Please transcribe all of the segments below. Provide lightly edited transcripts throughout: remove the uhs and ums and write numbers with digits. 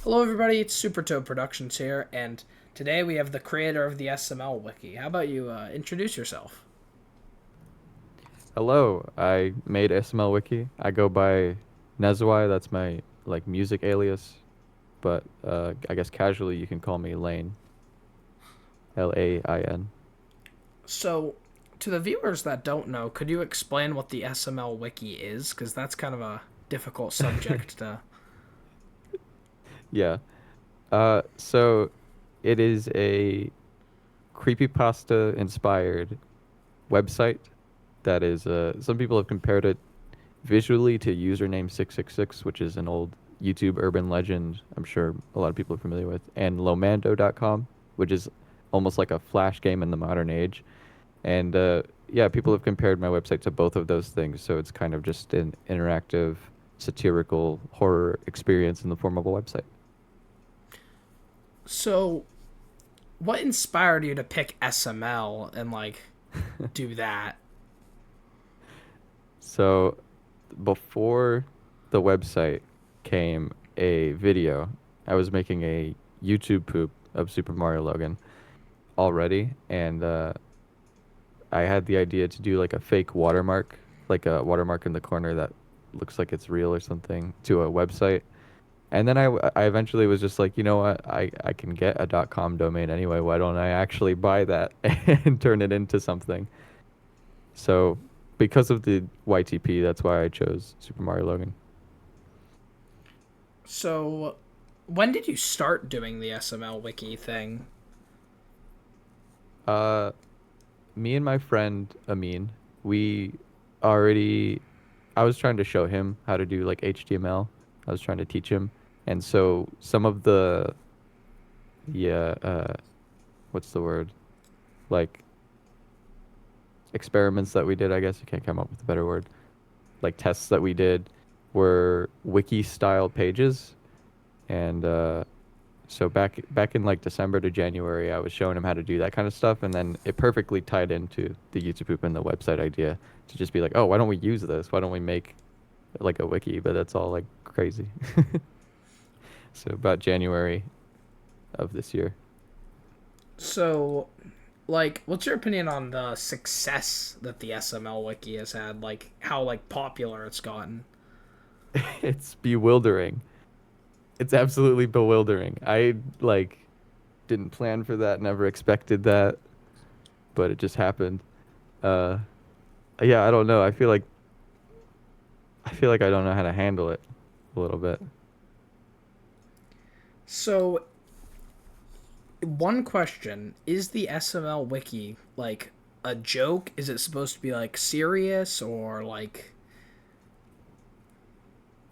Hello, everybody. It's Super Toe Productions here, and today we have the creator of the SML Wiki. How about you introduce yourself? Hello, I made SML Wiki. I go by Nezwai, that's my music alias, but I guess casually you can call me Lane, Lain. So, to the viewers that don't know, could you explain what the SML Wiki is? Because that's kind of a difficult subject to. Yeah. So it is a creepypasta inspired website that is some people have compared it visually to username 666, which is an old YouTube urban legend I'm sure a lot of people are familiar with, and Lomando.com, which is almost like a flash game in the modern age. And yeah, people have compared my website to both of those things. So it's kind of just an interactive, satirical horror experience in the form of a website. So, what inspired you to pick SML and, do that? So before the website came a video, I was making a YouTube poop of Super Mario Logan already, and I had the idea to do like a fake watermark, like a watermark in the corner that looks like it's real or something to a website. And then I eventually was just like, you know what? I can get a .com domain anyway. Why don't I actually buy that and turn it into something? So because of the YTP, that's why I chose Super Mario Logan. So, when did you start doing the SML Wiki thing? Uh, Me and my friend Amin, we already, I was trying to show him how to do like HTML. I was trying to teach him. And so some of the, yeah, what's the word? Like experiments that we did, I guess I can't come up with a better word. Like tests that we did were wiki style pages. And so back in like December to January, I was showing him how to do that kind of stuff, and then it perfectly tied into the YouTube poop and the website idea to just be like, oh, why don't we use this? Why don't we make like a wiki? But that's all like crazy. So about January of this year. So, what's your opinion on the success that the SML Wiki has had? Like, how, popular it's gotten? It's bewildering. It's absolutely bewildering. I like didn't plan for that, never expected that, but it just happened. Uh, yeah, I don't know. I feel like I don't know how to handle it a little bit. So, one question: is the SML wiki a joke? Is it supposed to be serious or like?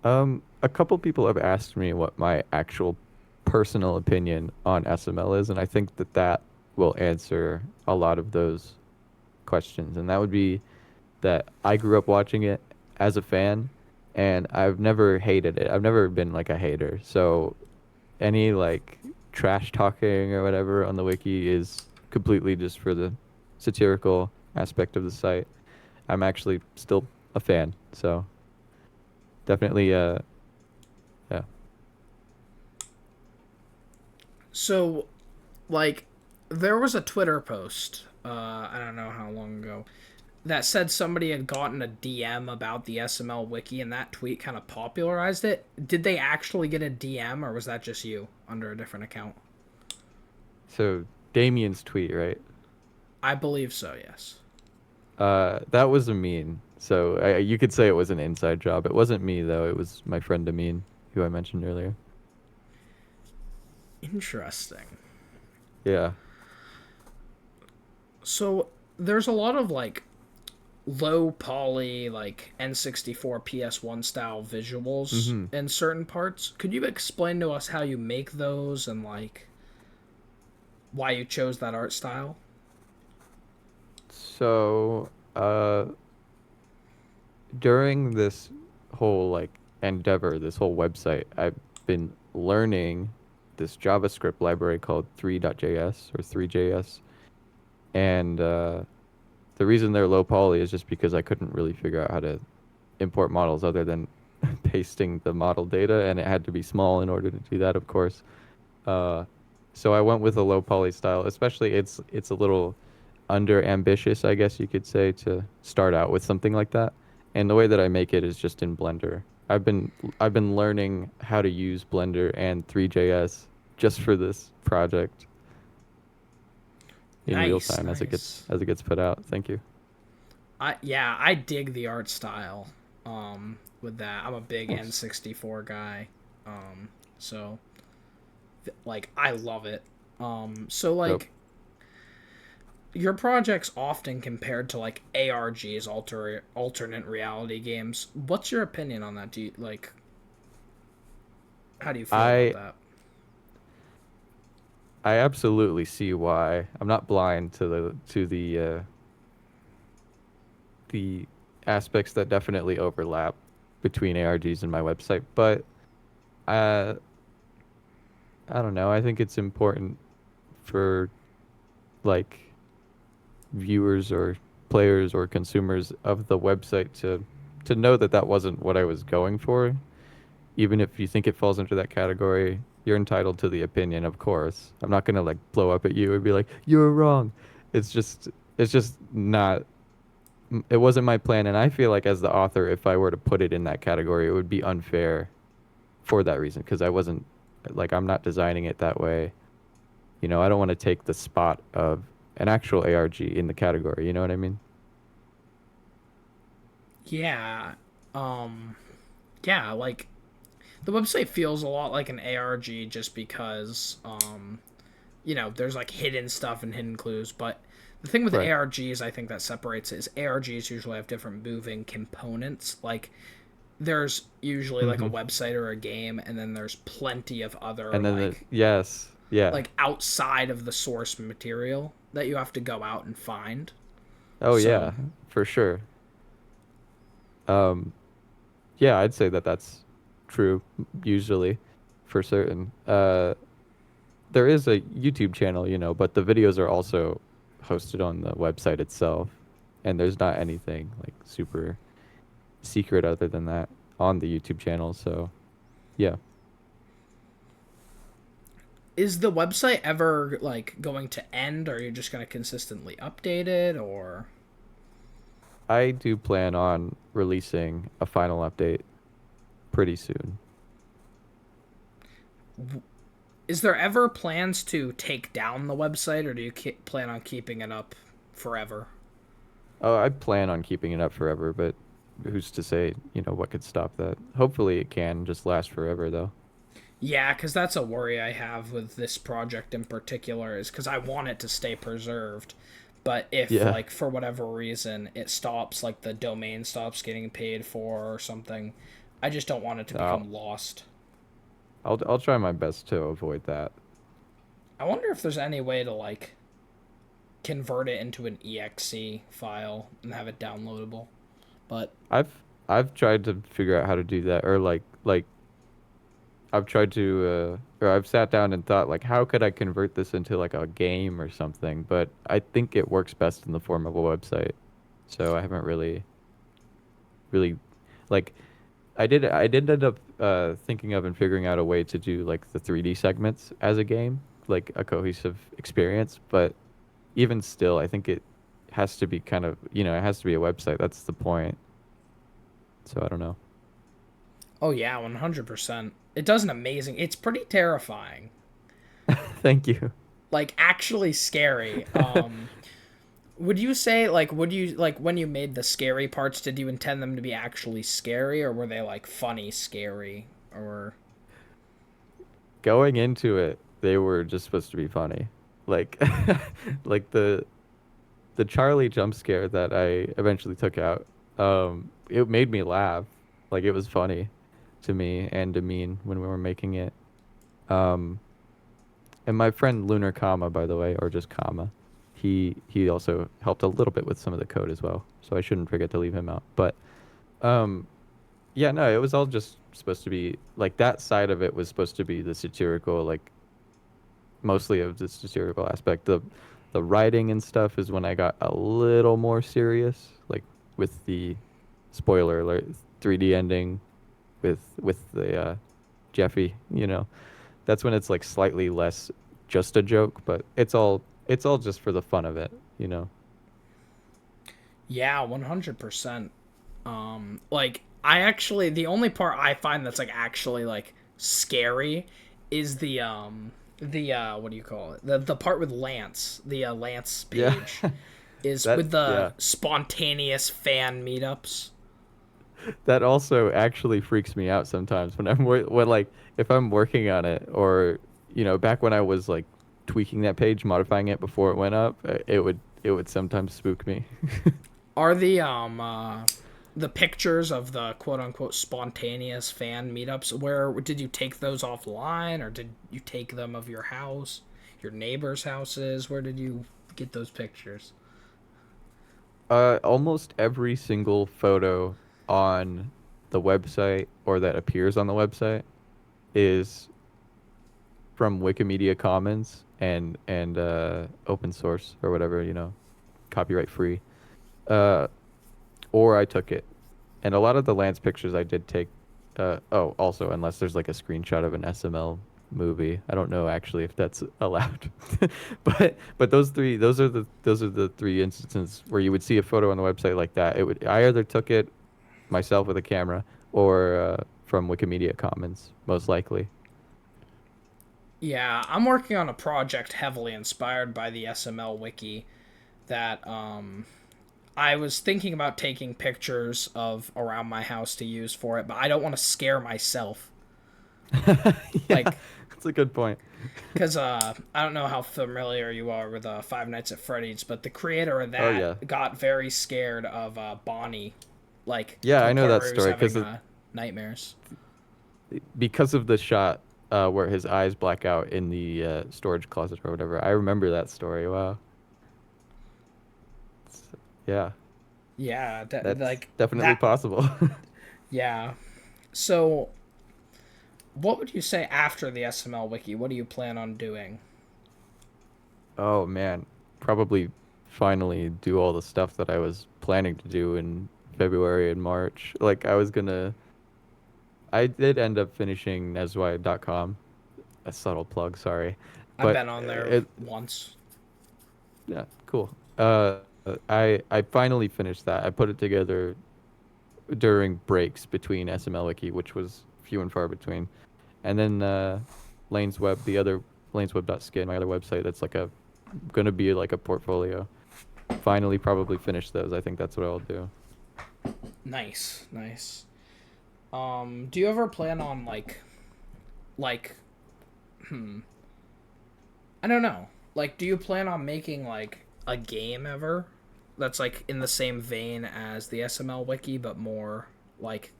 A couple people have asked me what my actual personal opinion on SML is, and I think that that will answer a lot of those questions. And that would be that I grew up watching it as a fan, and I've never hated it. I've never been like a hater. So any like trash talking or whatever on the wiki is completely just for the satirical aspect of the site. I'm actually still a fan, so definitely yeah. So, like, there was a Twitter post. I don't know how long ago that said somebody had gotten a DM about the SML wiki, and that tweet kind of popularized it. Did they actually get a DM, or was that just you under a different account? So Damien's tweet, right? I believe so. Yes. That was Amin. So you could say it was an inside job. It wasn't me though. It was my friend Amin, who I mentioned earlier. Interesting. Yeah. So there's a lot of low poly N64 PS1 style visuals Mm-hmm. in certain parts. Could you explain to us how you make those and why you chose that art style? So, during this whole like endeavor, this whole website, I've been learning this JavaScript library called 3.js or 3JS. And the reason they're low poly is just because I couldn't really figure out how to import models other than pasting the model data, and it had to be small in order to do that, of course. Uh, so I went with a low poly style. Especially, it's a little under ambitious, I guess you could say, to start out with something like that. And the way that I make it is just in Blender. I've been learning how to use Blender and 3JS just for this project in real Nice, time nice. as it gets put out. Thank you. I dig the art style. With that, I'm a big Nice. N64 guy. So like I love it. So Dope. like your project's often compared to like ARGs, alternate reality games. What's your opinion on that? Do you like how do you feel about I that? I absolutely see why. I'm not blind to the aspects that definitely overlap between ARGs and my website, but uh, I don't know. I think it's important for like viewers or players or consumers of the website to know that that wasn't what I was going for. Even if you think it falls into that category, you're entitled to the opinion, of course. I'm not gonna like blow up at you and be like, "You're wrong." It's just it's just not it wasn't my plan, and I feel like as the author, if I were to put it in that category, it would be unfair for that reason because I wasn't like I'm not designing it that way. You know, I don't want to take the spot of an actual ARG in the category. You know what I mean? Yeah. Um yeah, like the website feels a lot like an ARG just because there's like hidden stuff and hidden clues, but the thing with Right. ARGs I think that separates it is ARGs usually have different moving components. Like there's usually like a Mm-hmm. website or a game and then there's plenty of other And then yes, yeah. like outside of the source material that you have to go out and find. Oh So yeah, for sure. Um, yeah, I'd say that that's true usually, for certain. There is a YouTube channel, you know, but the videos are also hosted on the website itself, and there's not anything like super secret other than that on the YouTube channel. So yeah, is the website ever like going to end or are you just going to consistently update it or I do plan on releasing a final update pretty soon. is there ever plans to take down the website or do you plan on keeping it up forever? Oh, I plan on keeping it up forever, but who's to say, you know, what could stop that? Hopefully it can just last forever though. Yeah, because that's a worry I have with this project in particular, is because I want it to stay preserved. But if, Yeah. like, for whatever reason, it stops, like, the domain stops getting paid for or something, I just don't want it to I'll become lost. I'll try my best to avoid that. I wonder if there's any way to, like, convert it into an exe file and have it downloadable. But, I've tried to figure out how to do that or like I've tried to or I've sat down and thought like how could I convert this into like a game or something, but I think it works best in the form of a website. So I haven't really like I did end up thinking of and figuring out a way to do like the 3D segments as a game, like a cohesive experience, but even still I think it has to be kind of, you know, it has to be a website. That's the point. So I don't know. oh, yeah, 100%. It does an amazing... It's pretty terrifying. Thank you. Like, actually scary. Would you say would you like when you made the scary parts? Did you intend them to be actually scary, or were they like funny scary? Or Going into it, they were just supposed to be funny. Like like the Charlie jump scare that I eventually took out, it made me laugh. Like it was funny to me and to Mean when we were making it. Um, and my friend Lunar Kama, by the way, or just Kama, he also helped a little bit with some of the code as well. So I shouldn't forget to leave him out. But um, yeah, no, it was all just supposed to be like that side of it was supposed to be the satirical, like mostly of the satirical aspect. The writing and stuff is when I got a little more serious, like with the spoiler alert 3D ending. with the Jeffy, that's when it's like slightly less just a joke, but it's all just for the fun of it. Yeah, 100%. Like I actually the only part I find that's like actually like scary is the what do you call it? The part with Lance, the Lance Yeah. page is That with the yeah. spontaneous fan meetups. That also actually freaks me out sometimes when when like if I'm working on it, or back when I was like tweaking that page, modifying it before it went up, it would sometimes spook me. Are the pictures of the quote unquote spontaneous fan meetups, where did you take those offline, or did you take them of your house, your neighbors' houses? Where did you get those pictures? Almost every single photo on the website or that appears on the website is from Wikimedia Commons and open source or whatever, copyright free. Uh, or I took it. And a lot of the Lance pictures I did take. Oh, also, unless there's like a screenshot of an SML movie, I don't know actually if that's allowed. But those are the three instances where you would see a photo on the website like that. I either took it myself with a camera or from Wikimedia Commons, most likely. Yeah, I'm working on a project heavily inspired by the SML Wiki that I was thinking about taking pictures of around my house to use for it, but I don't want to scare myself. Yeah, Like, that's a good point. because I don't know how familiar you are with Five Nights at Freddy's, but the creator of Oh that yeah, got very scared of Bonnie, like yeah, to the I know point that where he was story having nightmares. because of the shot where his eyes black out in the storage closet or whatever. I remember that story. Wow. It's- yeah, Yeah, that's like definitely that. possible. Yeah. So, what would you say after the SML Wiki? What do you plan on doing? Oh man, probably finally do all the stuff that I was planning to do in February and March. Like I did end up finishing Nezwai.com. A subtle plug, sorry. I've But been on there it once. yeah, cool. I finally finished that. I put it together during breaks between SML Wiki, which was few and far between. And then Lane's Web, the other lanesweb.skin, my other website that's like a gonna be like a portfolio. Finally probably finish those. I think that's what I'll do. Nice, nice. Do you ever plan on like I don't know. Like, do you plan on making like a game ever that's like in the same vein as the SML wiki but more like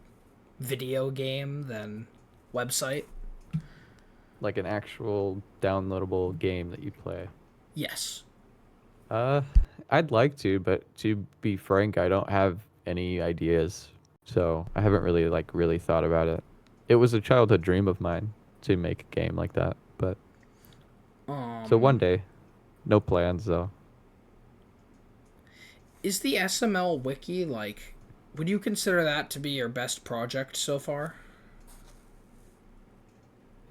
video game than website? Like an actual downloadable game that you play. Yes. Uh, I'd like to, but to be frank, I don't have any ideas. So I haven't really thought about it. It was a childhood dream of mine to make a game like that, but so one Um day, no plans though. is the SML wiki like would you consider that to be your best project so far?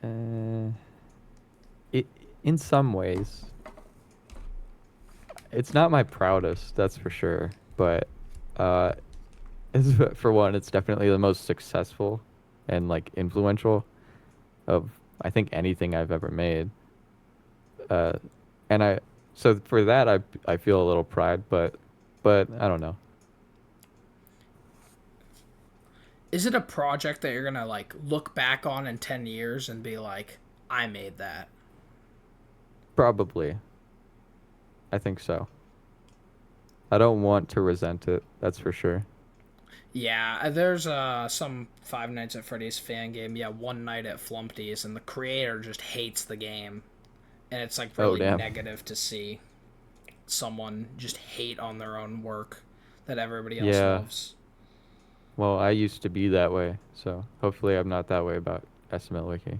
Uh, it in some ways, it's not my proudest, that's for sure. But uh, for one, it's definitely the most successful and like influential of I think anything I've ever made. Uh, and so for that I feel a little pride, but I don't know. Is it a project that you're going to like look back on in 10 years and be like I made that? Probably, I think so. I don't want to resent it. That's for sure. Yeah, there's some Five Nights at Freddy's fan game. Yeah, One Night at Flumpty's, and the creator just hates the game, and it's like Oh really damn. negative to see someone just hate on their own work that everybody else Yeah. loves. Well, I used to be that way, so hopefully I'm not that way about SML Wiki.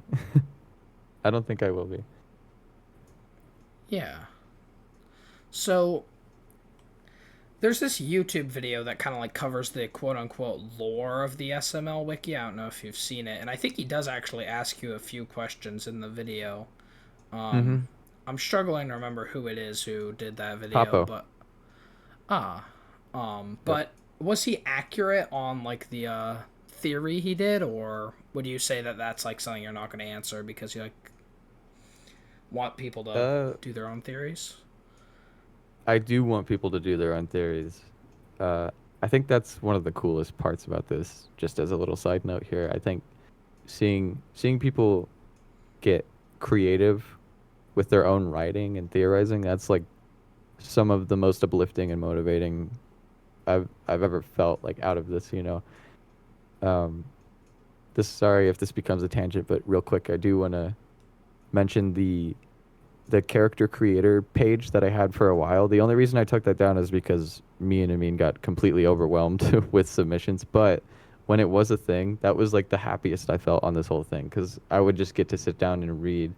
I don't think I will be. Yeah. So There's this YouTube video that kind of like covers the quote unquote lore of the SML wiki. I don't know if you've seen it, and I think he does actually ask you a few questions in the video. Um, Mm-hmm. I'm struggling to remember who it is who did that video, Papo. but ah, Yep. but was he accurate on like the theory he did, or would you say that that's like something you're not going to answer because you like want people to Uh, do their own theories? I do want people to do their own theories. I think that's one of the coolest parts about this. Just as a little side note here, I think seeing people get creative with their own writing and theorizing, that's like some of the most uplifting and motivating I've ever felt like out of this, you know. Um, this sorry if this becomes a tangent, but real quick, I do want to mention the character creator page that I had for a while. The only reason I took that down is because me and Amin got completely overwhelmed with submissions. But when it was a thing, that was like the happiest I felt on this whole thing because I would just get to sit down and read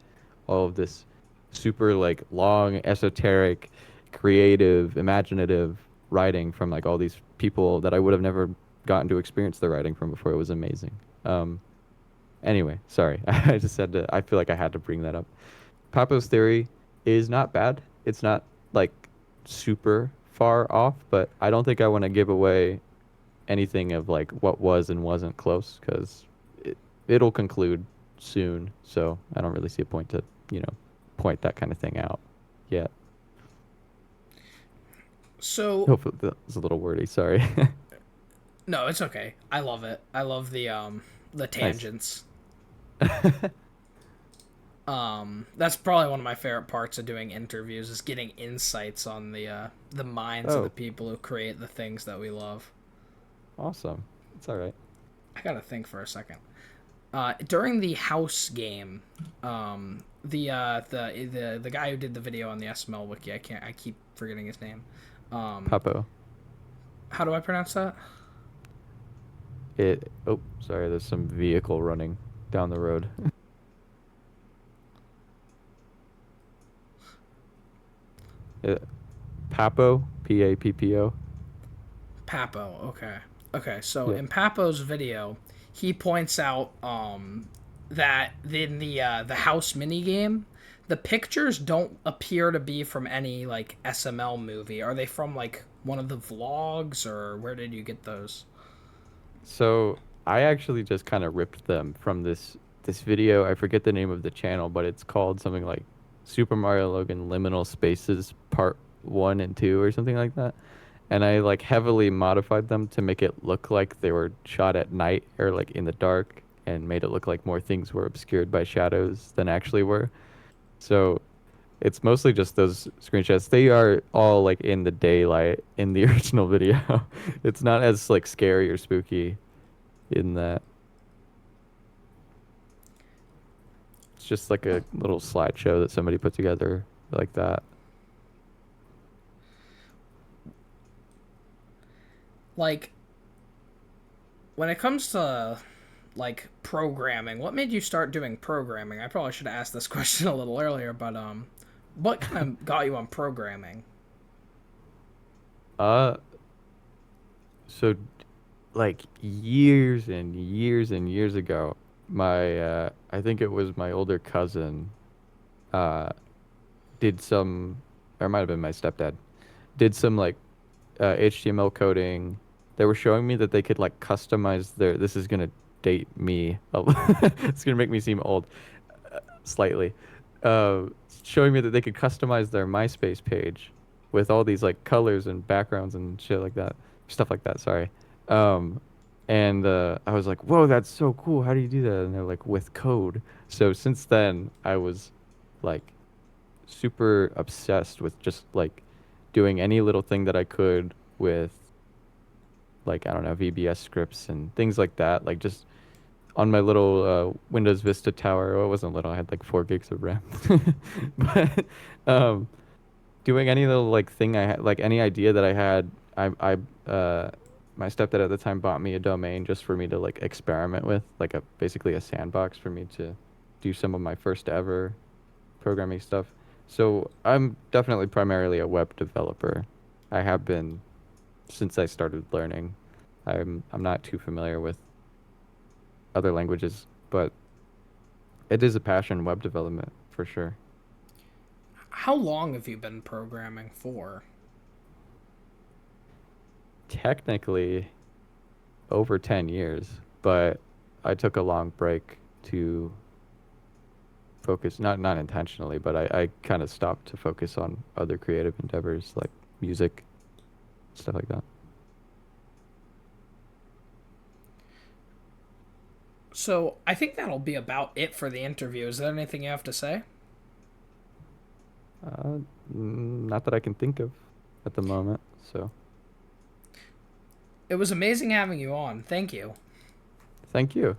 all of this super like long, esoteric, creative, imaginative writing from like all these people that I would have never gotten to experience the writing from before. It was amazing. Um, anyway, sorry. I just had to, I feel like I had to bring that up. Papo's theory is not bad. It's not like super far off, but I don't think I want to give away anything of like what was and wasn't close because it'll conclude soon. So I don't really see a point to, you know, point that kind of thing out yet. So Hopefully that was a little wordy. Sorry. no, it's okay. I love it. I love the Nice. tangents. That's probably one of my favorite parts of doing interviews is getting insights on the minds of the Oh, people who create the things that we love. awesome. It's all right. I gotta think for a second. During the house game, the guy who did the video on the SML wiki, I keep forgetting his name. Um, Papo. how do I pronounce that? Oh, sorry. There's some vehicle running down the road. It, Papo, Pappo. Papo. Okay. Okay. So Yeah. in Papo's video, he points out that in the house mini game, the pictures don't appear to be from any like SML movie. Are they from like one of the vlogs, or where did you get those? So I actually just kind of ripped them from this video. I forget the name of the channel, but it's called something like Super Mario Logan Liminal Spaces Part 1 and 2 or something like that. And I like heavily modified them to make it look like they were shot at night or like in the dark and made it look like more things were obscured by shadows than actually were. So it's mostly just those screenshots. They are all like in the daylight in the original video. It's not as like scary or spooky in that. It's just like a little slideshow that somebody put together like that. Like when it comes to like programming, what made you start doing programming? I probably should have asked this question a little earlier, but what kind of got you on programming? Uh, so like years and years and years ago, my I think it was my older cousin uh did some, or it might have been my stepdad, did some like HTML coding. They were showing me that they could like customize their. This is gonna date me. It's gonna make me seem old slightly. Uh, Showing me that they could customize their MySpace page with all these like colors and backgrounds and shit like that, stuff like that. Sorry. Um, and I was like, "Whoa, that's so cool! How do you do that?" And they're like, "With code." So since then, I was like super obsessed with just like doing any little thing that I could with like I don't know VBS scripts and things like that. Like just on my little Windows Vista tower. Well, it wasn't little. I had like 4 gigs of RAM. But um, doing any little like thing I had, like any idea that I had, my stepdad at the time bought me a domain just for me to like experiment with, like a basically a sandbox for me to do some of my first ever programming stuff. So I'm definitely primarily a web developer. I have been since I started learning. I'm not too familiar with other languages, but it is a passion, web development for sure. How long have you been programming for? Technically over 10 years, but I took a long break to focus, not intentionally, but I kind of stopped to focus on other creative endeavors like music, stuff like that. So I think that'll be about it for the interview. Is there anything you have to say? Uh, Not that I can think of at the moment. So It was amazing having you on. Thank you. thank you.